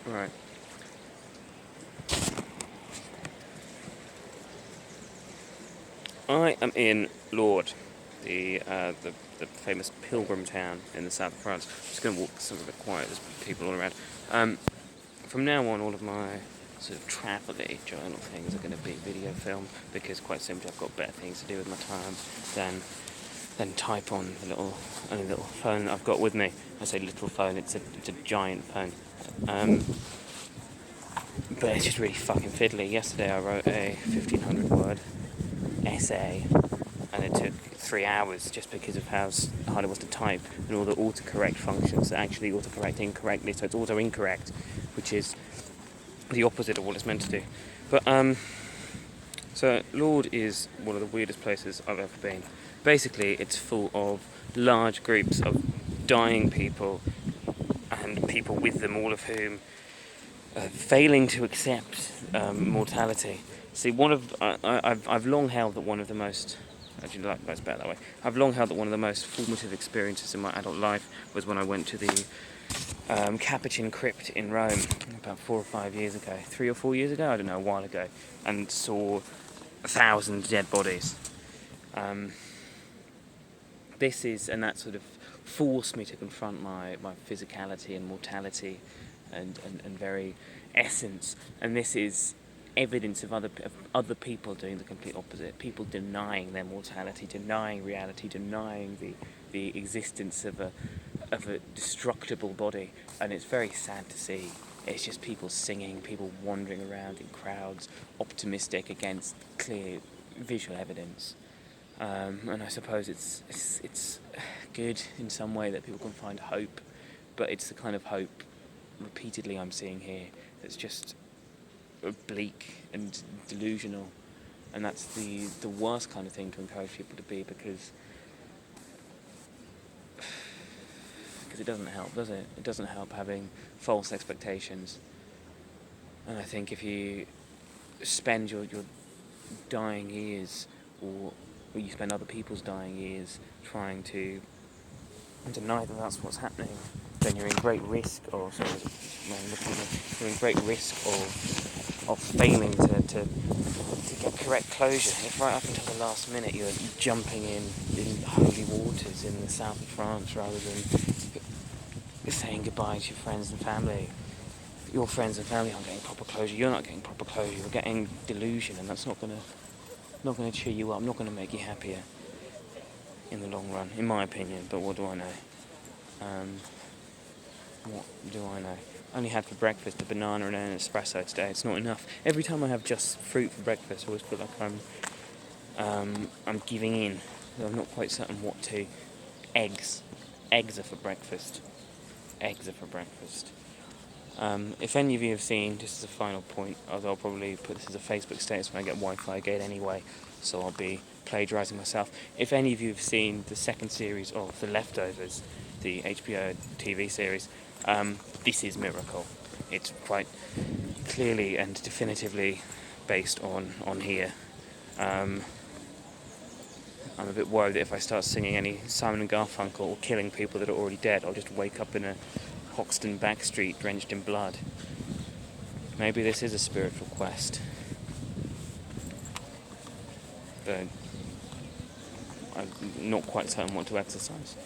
Right. I am in Lourdes, the famous pilgrim town in the south of France. I'm just going to walk somewhere a bit quiet. There's people all around. From now on, all of my sort of travel-y journal things are going to be video filmed because, quite simply, I've got better things to do with my time than type on the only little phone I've got with me. I say little phone; it's a giant phone. But it's just really fucking fiddly. Yesterday, I wrote a 1,500-word essay, and it took 3 hours just because of how hard it was to type and all the autocorrect functions that actually autocorrect incorrectly, so it's auto-incorrect, which is the opposite of what it's meant to do. But, so Lourdes is one of the weirdest places I've ever been. Basically, it's full of large groups of dying people and people with them, all of whom are failing to accept mortality. See, I've long held that one of the most, actually that's better that way. I've long held that one of the most formative experiences in my adult life was when I went to the Capuchin crypt in Rome about 4 or 5 years ago, 3 or 4 years ago, I don't know, a while ago, and saw 1,000 dead bodies. And that sort of forced me to confront my physicality and mortality and very essence, and this is evidence of other people doing the complete opposite. People denying their mortality, denying reality, denying the existence of a destructible body, and it's very sad to see. It's just people singing, people wandering around in crowds, optimistic against clear visual evidence. And I suppose it's good in some way that people can find hope, but it's the kind of hope repeatedly I'm seeing here that's just bleak and delusional, and that's the worst kind of thing to encourage people to be, because it doesn't help, does it? It doesn't help having false expectations. And I think if you spend your dying years, or you spend other people's dying years trying to deny that that's what's happening, then you're in great risk of failing to get correct closure. If right up until the last minute you're jumping in holy waters in the south of France rather than saying goodbye to your friends and family, your friends and family aren't getting proper closure, you're not getting proper closure, you're getting delusion, and that's not going to cheer you up, not going to make you happier in the long run, in my opinion. But what do I know? What do I know? I only had for breakfast a banana and an espresso today. It's not enough. Every time I have just fruit for breakfast, I always feel like I'm giving in. I'm not quite certain what to. Eggs are for breakfast. If any of you have seen, just as a final point, I'll probably put this as a Facebook status when I get Wi-Fi again anyway, so I'll be plagiarising myself. If any of you have seen the second series of The Leftovers, the HBO TV series, this is Miracle. It's quite clearly and definitively based on here. I'm a bit worried that if I start singing any Simon and Garfunkel or killing people that are already dead, I'll just wake up in a Hoxton back street drenched in blood. Maybe this is a spiritual quest. But I'm not quite certain what to exercise.